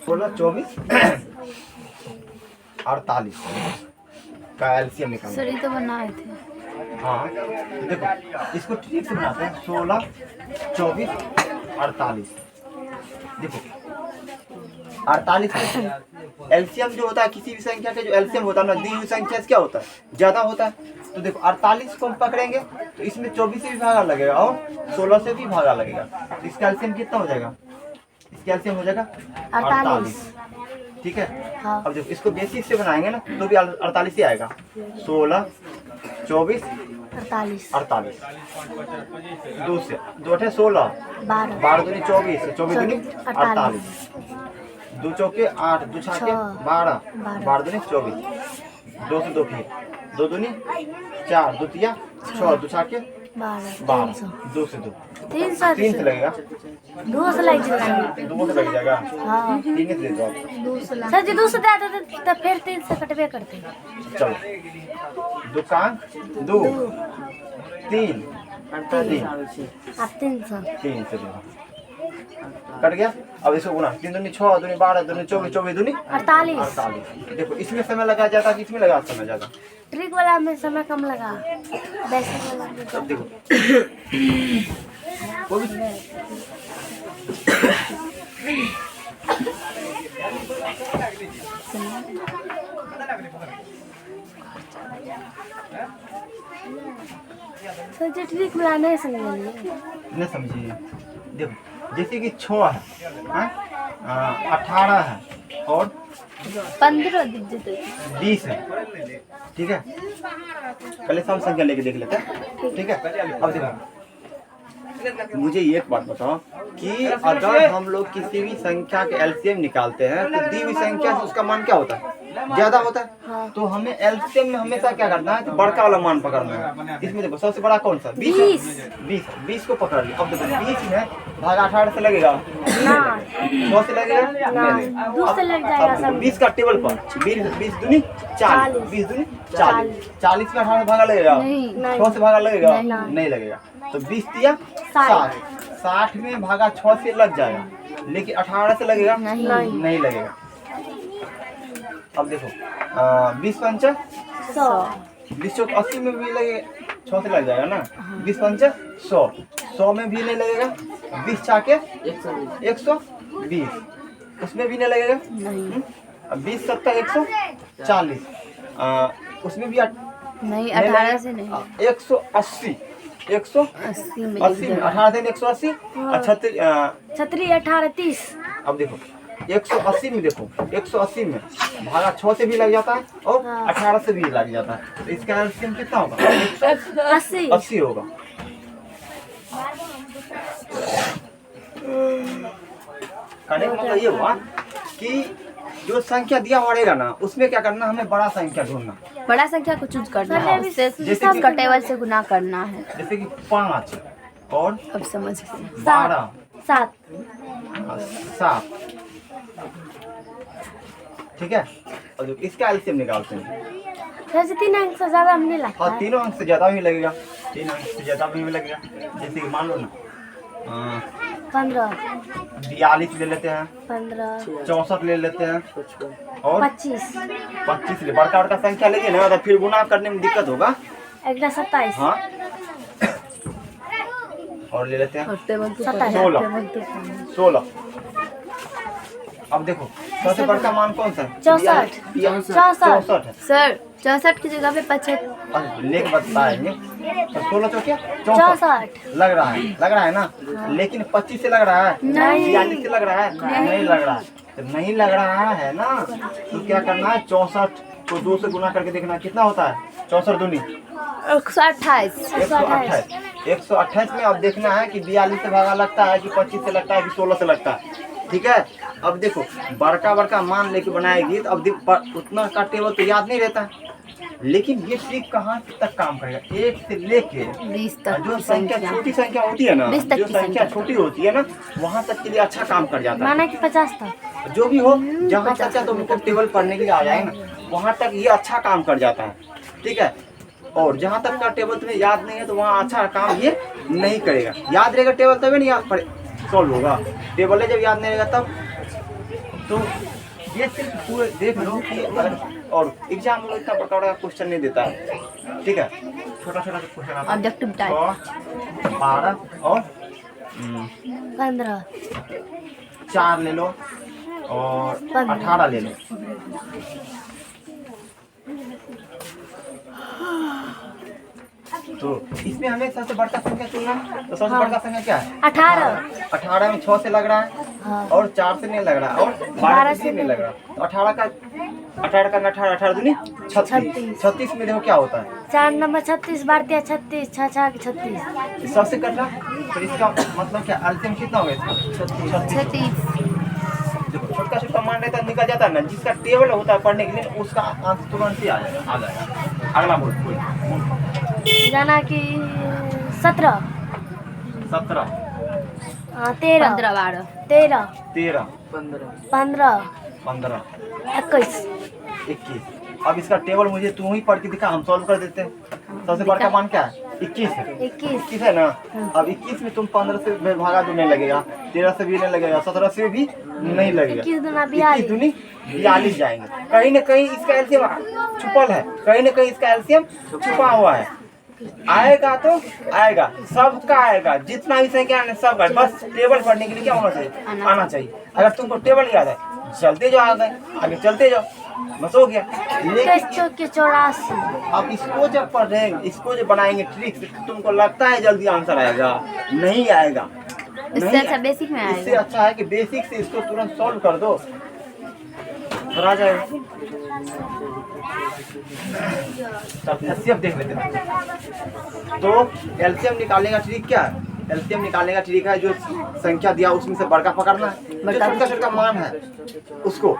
16, 24, 48 का एलसीएम निकालना। सर ये तो बनाए थे। हाँ देखो इसको ठीक से बनाते हैं। 16, 24, 48। देखो 48 एलसीएम जो होता है किसी भी संख्या का, जो एलसीएम होता है ना, दी हुई संख्या से क्या होता है, ज्यादा होता है। तो देखो 48 को हम पकड़ेंगे तो इसमें 24 से भी भागा लगेगा और 16 से भी भागा लगेगा। तो इसका एलसीएम कितना हो जाएगा? इसका एलसीएम हो जाएगा 48। ठीक है। हाँ। अब जब इसको बेसिक से बनाएंगे ना तो भी 48 ही आएगा। 16, 24, 48। 2 से 2 = 16, 12 दूनी 24, 24 दूनी 48, 2 चौके 8, 2 छाके 12, 12 दूनी 24, 2 से 2 फिर 2 दूनी 4, 2 तिया 6, 2 छाके 12, 2 से 2 3 से लगेगा। 2 से लग जाएगा। 2 से लग जाएगा। हाँ 3 से दे दो। सर जी 2 से दे देते तो फिर 3 से कटवे करते। चलो दुकान 2, 3, 3 अब 300 से देगा। कट गया। अब इसको गुना 3 दूनी 6, 2 12, 2 24, 24 दूनी 48। देखो इसमें समय लगा जाता है, इसमें लगा समय ज्यादा। ट्रिक वाला में समय कम लगा, बेसिक वाला में अब देखो वो भी सर जी ट्रिक वाला नहीं समझिए। नहीं समझिए। देखो जैसे कि 6 है, 18 है और 15 दीजिए 20 है। ठीक है, पहले सम संख्या लेके देख लेते हैं। ठीक है। अब देखो मुझे एक बात बताओ कि अगर हम लोग किसी भी संख्या के एलसीएम निकालते हैं तो दी हुई संख्या से उसका मान क्या होता है, ज्यादा होता है। हाँ। तो हमें एलसीएम में हमेशा क्या करना है, बड़का वाला मान पकड़ना है। इसमें देखो सबसे बड़ा कौन सा 20 को पकड़ लिया। अब देखो 20 में भागा 18 से लगेगा ना 9 से लगेगा ना 2 से लग जाएगा सर। 20 का टेबल पर 20 दूनी 40, 20 दूनी 40, 40 में 18 से भागा लगेगा, नहीं। 6 से भागा लगेगा, नहीं। नहीं लगेगा। तो 20 तिया 60, 60 में भागा 6 से लग जाएगा, लेकिन 18 से लगेगा नहीं लगेगा। अब देखो 20 पंचा 100, 20 चौक 80 में भी लगेगा, 6 से लग जाएगा ना। 20 पंचा 100, 100 में भी नहीं लगेगा। 20 छाके 120, उसमें भी नहीं लगेगा। 20 सत्ता 140, उसमें भी नहीं 18 से नहीं 180, 180 में 18 से 180 और 36 18 30। अब देखो 180 में, देखो 180 में भागा 6 से भी लग जाता है और 18 से भी लग जाता है। तो इसका एलसीएम कितना होगा? 180 होगा। कहने का मतलब ये हुआ कि जो संख्या दिया पड़ेगा ना उसमें क्या करना, हमें बड़ा संख्या ढूंढना, बड़ा संख्या को चूज करना है, उसका टेबल से गुना करना है। जैसे कि 5 और अब समझ 12, 7 7। ठीक है। और जो इसका एलसीएम निकालते हैं, वैसे 3 अंक से ज्यादा नहीं लगता। और 3 अंक से ज्यादा भी लगेगा, 3 अंक से ज्यादा भी लगेगा। जैसे कि मान लो ना 15 42 ले लेते हैं, 15 64 ले लेते हैं और 25 ले बड़का संख्या लेंगे ना तो फिर गुना करने में दिक्कत होगा। 27 हाँ और ले लेते हैं 16। अब देखो सबसे बड़का मान कौन सा है? 64 है। सर 64 की जगह पे 75 लेके बताएंगे। तो 16 चौकिया 64 लग रहा है ना। लेकिन 25 से लग रहा है, 42 से लग रहा है, नहीं लग रहा है। तो नहीं लग रहा है ना तो क्या करना है, 64 को 2 से गुना करके देखना कितना होता है। 64 दूनी 128 128 में अब देखना है कि 42 से भागा लगता है कि 25 से लगता है कि 16 से लगता है। ठीक है। अब देखो बड़का मान लेके बनाएगी तो अब उतना का टेबल तो याद नहीं रहता, लेकिन ये ट्रिक कहाँ तक काम करेगा, 1 से लेके 20 तक। जो संख्या छोटी संख्या होती है ना, जो संख्या छोटी होती है ना वहाँ तक के लिए अच्छा काम कर जाता है। माना कि 50 तक जो भी हो, जहाँ तक तो उनको टेबल पढ़ने के लिए आ जाए ना वहाँ तक ये अच्छा काम कर जाता है। ठीक है। और जहाँ तक का टेबल तुम्हें याद नहीं है तो वहाँ अच्छा काम ये नहीं करेगा। याद रहेगा टेबल तभी नहीं याद सॉल्व होगा। टेबल जब याद नहीं रहेगा तब तो ये सिर्फ पूरे देख लो कि और एग्जाम में इतना बड़ा क्वेश्चन नहीं देता है, ठीक है, छोटा छोटा क्वेश्चन आता है। ऑब्जेक्टिव टाइप 12 और 15 4 ले लो और 18 ले लो। तो इसमें हमें सबसे बड़ा संख्या चुनना है, तो सबसे बड़ा संख्या क्या है? 18 में 6 से लग रहा है और 4 से नहीं लग रहा और 12 से नहीं लग रहा। तो 18 का 18 दूनी 36। 36 में देखो क्या होता है, 4 नंबर 36 बारते 36 6 6 36 सबसे कटना। तो इसका मतलब क्या, एलसीएम कितना हो गया? 36। देखो छोटा छोटा मान रहता है निकल जाता है ना, जिसका टेबल होता है पढ़ने के लिए उसका आंसर तुरंत ही आ जाएगा। अगला बोल जाना कि 17 13 13 12 13 13 15 15 21 21। अब इसका टेबल मुझे तू ही पढ़ के दिखा, हम सॉल्व कर देते हैं। सबसे बड़ा मान क्या है? 21 है। 21 है ना। अब 21 में तुम 15 से भागा तो नहीं लगेगा, 13 से भी नहीं लगेगा, 17 से भी नहीं लगेगा। 21 दूनी 42 जाएंगे। कहीं ना कहीं इसका एलसीएम छुपल है, कहीं ना कहीं इसका एलसीएम छुपा हुआ है। आएगा तो आएगा, सबका आएगा, जितना भी संख्या है सबका। बस टेबल पढ़ने के लिए क्या होना चाहिए? आना चाहिए। अगर तुमको टेबल याद है चलते जाओ, आगे चलते जाओ, बस हो गया। लेकिन 84 अब इसको जब पढ़ रहे हैं, इसको जब बनाएंगे ट्रिक्स, तुमको लगता है जल्दी आंसर आएगा? नहीं आएगा। इससे अच्छा बेसिक में आएगा। इससे अच्छा है कि बेसिक से इसको तुरंत सॉल्व कर दो, तो आ जाएगा। एलसीएम देख लेते हैं। तो एलसीएम निकालने का ट्रिक क्या है? एलसीएम निकालने का ट्रिक है जो संख्या दिया उसमें से बड़का पकड़ना है, जो छोटा छोटा मान है उसको।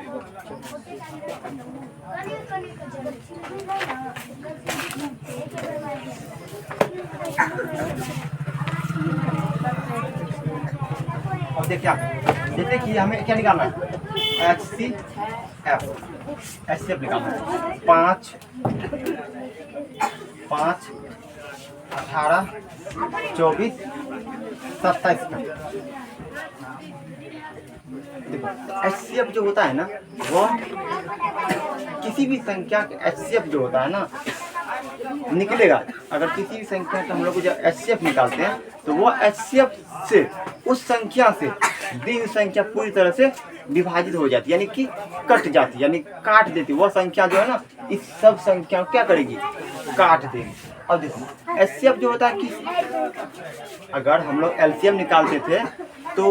अब देख क्या, जैसे कि हमें क्या निकालना है? HCF निकालना है। 5 18 24 27 का। देखो HCF जो होता है ना, वो किसी भी संख्या का HCF जो होता है ना निकलेगा। अगर किसी भी संख्या का हम लोग जब HCF निकालते हैं तो वो HCF से उस संख्या से दी हुई संख्या पूरी तरह से विभाजित हो जाती है, यानी कि कट जाती है, यानी काट देती है। वो संख्या जो है ना इस सब संख्या को क्या करेगी? काट देगी। अब देखो HCF जो होता है कि अगर हम लोग LCM निकालते थे तो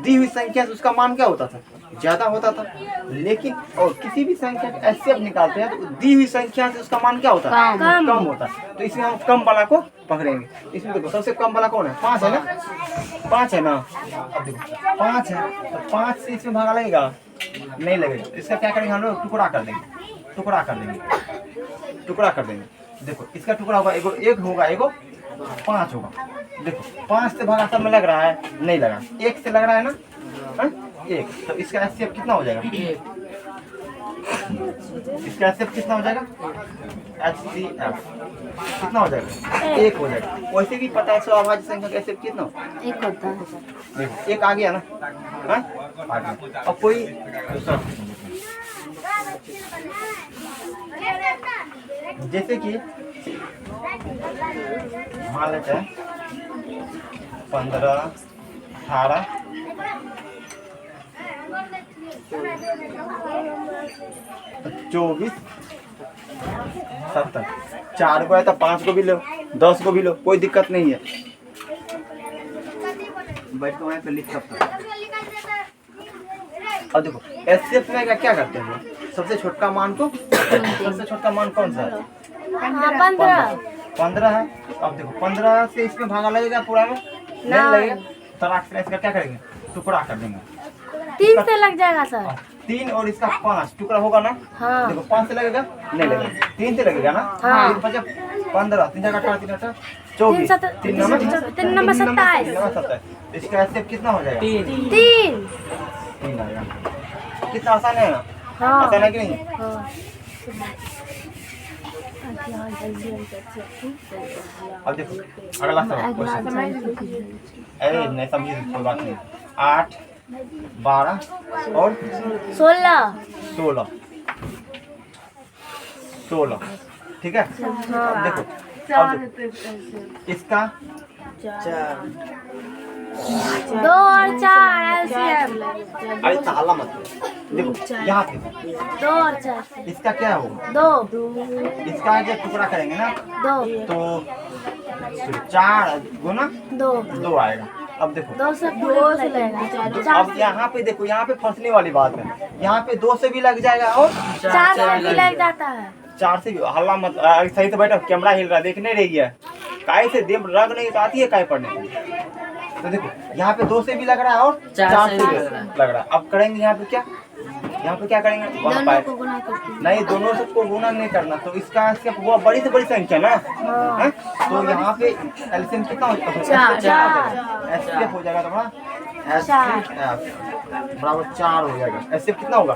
दी हुई संख्या से उसका मान क्या होता था? ज्यादा होता था। लेकिन और किसी भी संख्या का HCF निकालते हैं तो दी हुई संख्या से उसका मान क्या होता है? कम होता है। तो इसमें हम कम वाला को पकड़ेंगे। इसमें देखो सबसे कम वाला कौन है? 5 है ना, 5 है ना। अब देखो 5 है तो 5 से इसमें भागा लगेगा? नहीं लगेगा। इसका क्या करेंगे हम लोग? टुकड़ा कर देंगे, टुकड़ा कर देंगे, टुकड़ा कर देंगे। देखो इसका टुकड़ा होगा, एगो 1 होगा, एगो 5 होगा। देखो 5 से भागा सब में लग रहा है? नहीं लगा। 1 से लग रहा है ना, हाँ? 1। तो इसका HCF कितना हो जाएगा? इसका HCF कितना हो जाएगा? HCF कितना हो जाएगा? 1 हो जाएगा। वैसे भी पता है स्वाभाविक संख्या का HCF कितना? 1 होता है। देखो 1 आ गया ना, हाँ? आ गया। अब कोई दूसरा जैसे कि मान लेते हैं 15 18 24 70। 4 को है तो 5 को भी लो, 10 को भी लो, कोई दिक्कत नहीं है। बैठ के वहीं पे लिख सकते हो। और देखो HCF में क्या करते हैं? सबसे छोटा मान को, सबसे छोटा मान कौन सा है? 15 है। अब देखो 15 से इसमें भागा लगेगा पूरा में? नहीं लगेगा। तो इसका क्या करेंगे? टुकड़ा कर देंगे। 3 से लग जाएगा सर। 3 और इसका 5 टुकड़ा होगा ना? हाँ। देखो 5 से लगेगा? नहीं लगेगा। 3 से लगेगा ना? हाँ। 3 5 15 3 जगह 18 3 18 24 3 नंबर 27। इसका HCF कितना हो जाएगा? 3 आएगा। कितना आसान है ना? हाँ। आसान है कि नहीं? हाँ। अब देखो अगला सवाल क्वेश्चन। अरे नहीं समझिए, कोई बात नहीं। 8 12 और 16 16 16 ठीक है। अब देखो इसका 2 और 4 एलसीएम। अरे ताला मत दो। देखो यहाँ पे 2 और 4 इसका क्या होगा 2 इसका जब टुकड़ा करेंगे ना 2 तो 4 गुना 2 आएगा। अब देखो 2 से 2 से लगेगा। अब यहाँ पे देखो यहाँ पे फंसने वाली बात है। यहाँ पे 2 से भी लग जाएगा और 4 से भी लग जाता है। 4 से भी हल्ला मत सही से बैठो। कैमरा हिल रहा है देख नहीं रही है। काय से देव रग नहीं तो आती है काय पढ़ने की। तो देखो यहाँ पे 2 से भी लग रहा है और 4 से भी लग रहा है। अब करेंगे यहाँ पे क्या करेंगे वहाँ दोनों को गुना करके नहीं दोनों सबको गुना नहीं करना। तो इसका वो बड़ी से बड़ी संख्या ना है? तो यहाँ पे एलसीएम कितना हो जाएगा एचसीएफ हो जाएगा तुम्हारा एचसीएफ बराबर 4 हो जाएगा। एचसीएफ कितना होगा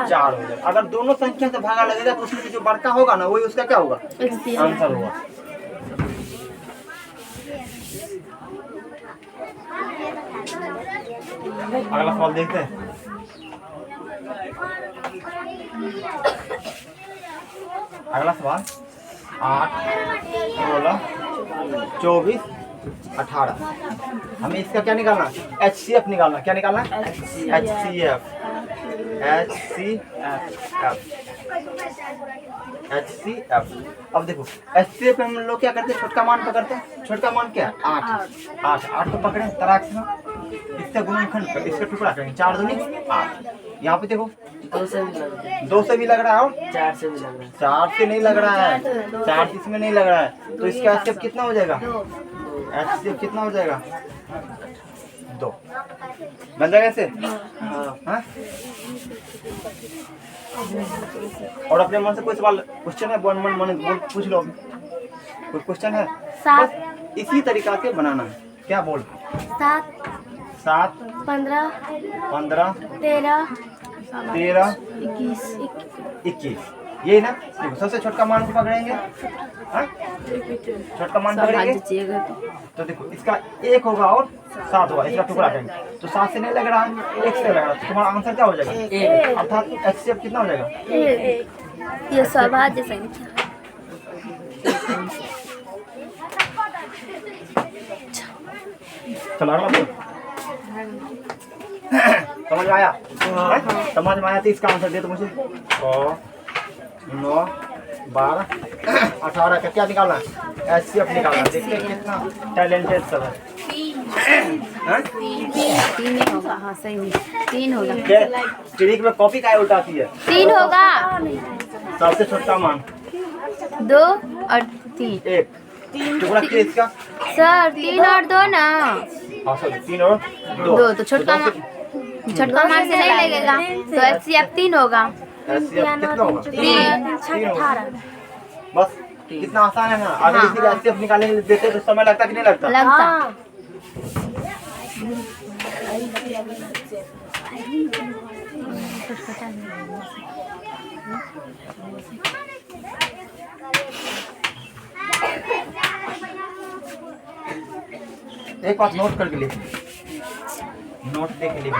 4 हो जाएगा। अगर दोनों संख्या से भागा लगेगा तो उसमें जो बड़का होगा ना वही उसका क्या होगा आंसर होगा। अगला सवाल देखते हैं। अगला सवाल 8 16 24 18 हमें इसका क्या निकालना एचसीएफ निकालना। क्या निकालना एचसीएफ अब देखो एचसीएफ हम लोग क्या करते हैं छोटका मान पकड़ते हैं। छोटका मान क्या है 8 को पकड़े तराक से इससे गुणनखंड कर इसका टुकड़ा करेंगे 4 दूनी 8। यहाँ पे देखो 2 से भी लग रहा है और 4 से भी लग रहा है। 4 से नहीं लग रहा है 4 से इसमें नहीं लग रहा है। तो इसका एचसीएफ कितना हो जाएगा एचसीएफ कितना हो जाएगा 2 बन जाएगा ऐसे। हाँ और अपने मन से कोई सवाल क्वेश्चन है मन पूछ लो। कोई क्वेश्चन है 7 इसी तरीका से बनाना है। क्या बोल 7 15 13 21 यही ना। देखो सबसे छोटका मान को पकड़ेंगे छोटका मान पकड़ेंगे तो देखो इसका 1 होगा और 7 होगा। इसका टुकड़ा करेंगे तो 7 से नहीं लग रहा है 1 से लग रहा है। तो तुम्हारा आंसर क्या हो जाएगा अर्थात एचसीएफ कितना हो जाएगा ये सवाल संख्या। चलो अगला बोल। समझ में आया समझ में आया तो इसका आंसर दे तो मुझे 9 12 18 का क्या निकालना है एचसीएफ निकालना। देखिए कितना टैलेंटेड सब है। 3 होगा। हाँ सही में 3 होगा। ट्रिक में कॉपी का उल्टाती है 3 होगा। सबसे छोटा मान 2 और 3 1 टुकड़ा किया इसका सर 3 और 2 ना। हाँ सर 3 और 2 तो छोटका मान से नहीं लगेगा तो एचसीएफ 3 होगा। एचसीएफ कितना होगा 3 होगा। बस कितना आसान है ना। अगर किसी का एचसीएफ निकालने के लिए देते तो समय लगता कि नहीं लगता एक बात नोट करके लिख नोट दे के लिख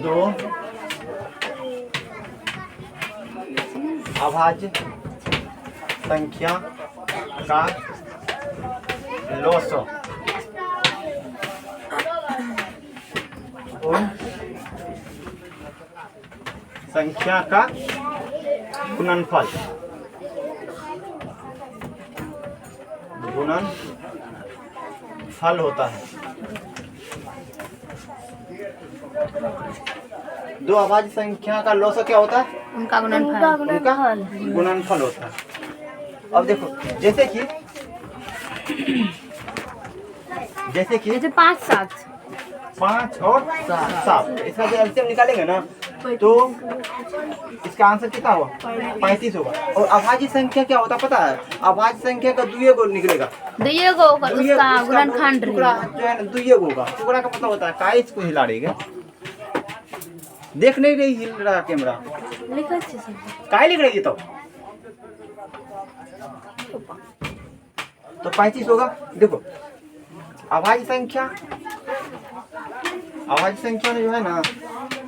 2 अभाज्य संख्या का लॉस उन संख्या का गुणनफल होता है। 2 अभाज्य संख्या का लॉस क्या होता है उनका गुणनफल होता है। अब देखो जैसे कि 5 और 7 इसका जो एलसीएम निकालेंगे ना तो इसका आंसर कितना होगा 35 होगा। और अभाज्य संख्या क्या होता है पता है अभाज्य संख्या का 2 गो निकलेगा उसका गुणनखंड टुकड़ा जो है ना 2 होगा। टुकड़ा का मतलब होता है काय इसको हिला रही है देख नहीं रही हिल रहा कैमरा काय लिख रही है तो तो 35 होगा। देखो अभाज्य संख्या में जो है ना,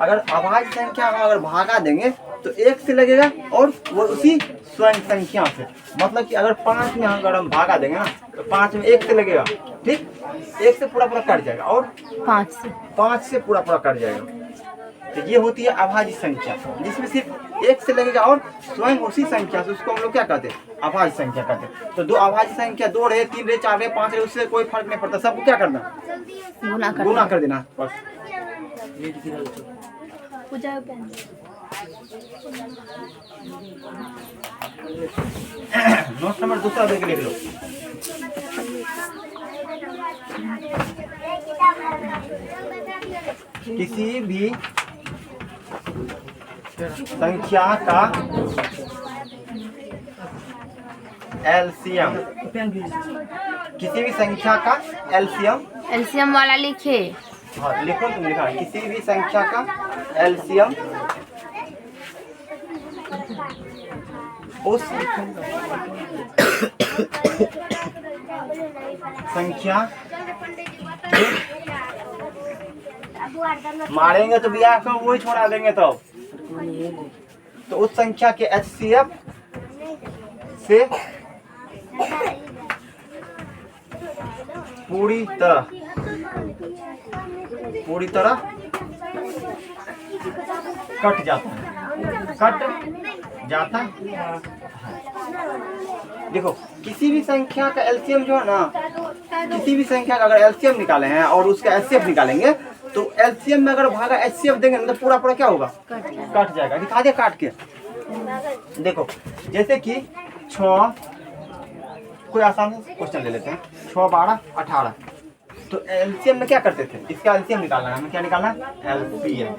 अगर अभाज्य संख्या में अगर भागा देंगे तो 1 से लगेगा और वो उसी स्वयं संख्या से, मतलब कि अगर 5 में अगर हम भागा देंगे ना तो 5 में 1 से लगेगा, ठीक, 1 से पूरा कट जाएगा और 5 से पूरा कट जाएगा। तो ये होती है अभाज्य संख्या, जिसमें सिर्फ 1 से लगेगा और स्वयं उसी संख्या से, उसको हम लोग क्या कहते हैं, अभाज्य संख्या कहते हैं। तो दो अभाज्य संख्या 2 रहे, 3 रहे, 4 रहे, 5 रहे, उससे कोई फर्क नहीं पड़ता, सबको क्या करना, गुना कर देना बस। नोट नंबर दूसरा देख लिख लो। किसी भी संख्या का एलसीएम, किसी भी संख्या का एलसीएम वाला लिखे। हाँ लिखो, तुम लिखा, किसी भी संख्या का एलसीएम उस संख्या मारेंगे तो बिया को वही छोड़ा देंगे। तो उस संख्या के एचसीएफ से पूरी तरह कट जाता है। देखो किसी भी संख्या का एलसीएम जो है ना, किसी भी संख्या का अगर एलसीएम निकाले हैं और उसका एचसीएफ निकालेंगे तो एलसीएम में अगर भागा एचसीएफ देंगे तो पूरा क्या होगा, कट जाएगा। दिखा दे काट के। देखो जैसे कि 6, कोई आसान क्वेश्चन ले लेते हैं, 6, 12, 18। तो एलसीएम में क्या करते थे, इसका एलसीएम निकालना है, हमें क्या निकालना है, एलसीएम।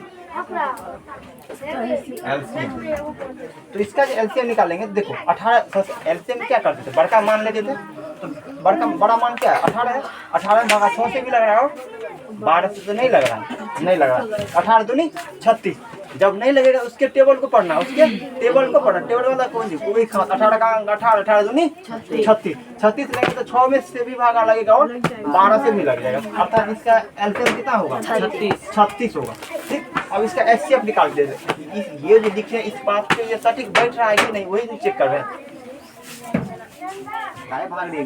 तो इसका जो एलसीएम निकालेंगे, देखो 18 एलसीएम क्या करते थे, बड़का मान लेते थे। तो बड़ा मान क्या है, 18 है। 18 भागा 6 से भी लग रहा है और 12 से तो नहीं लग रहा है, 18 दूनी 36। जब नहीं लगेगा उसके टेबल को पढ़ना, टेबल वाला कौन सी, कोई 18 का 18 दूनी 36 लेंगे तो 6 में से भी भागा लगेगा और 12 से भी लग जाएगा, अर्थात इसका एलसीएम कितना होगा, 36 होगा। ठीक, अब इसका एचसीएफ निकाल दे। ये जो लिखे इस बात पे ये सटीक बैठ रहा है कि नहीं, वही चेक कर रहे हैं। भाग रही है।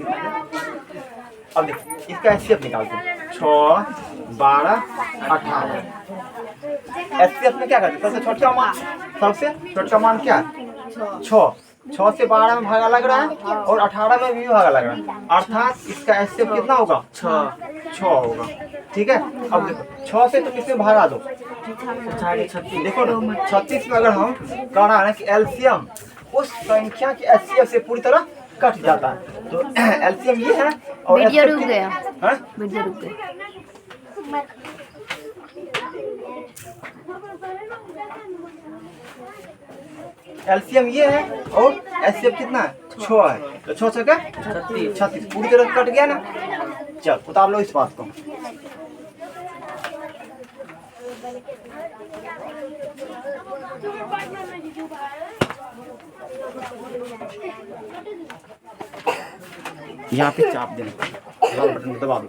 अब देखो इसका एचसीएफ निकालते हैं, 6, 12, 18। एचसीएफ में क्या करते हैं, सबसे छोटा मान क्या है, 6 से 12 में भागा लग रहा है और 18 में भी भागा लग रहा है, अर्थात इसका एचसीएफ कितना होगा, 6 होगा। ठीक है, अब देखो 6 से तुम इसमें भागा दो, देखो ना 36 में अगर हम कह रहा है कि एलसीएम उस संख्या के एचसीएफ से पूरी तरह कट जाता है, तो एलसीएम ये है। और वीडियो रुक गया। एलसीएम ये है और एचसीएफ कितना है, 6 है। तो 6 से क्या 36 पूरी तरह कट गया ना। चल उतार लो इस बात को। यहाँ पे चाप देना, लाल बटन दबा दो।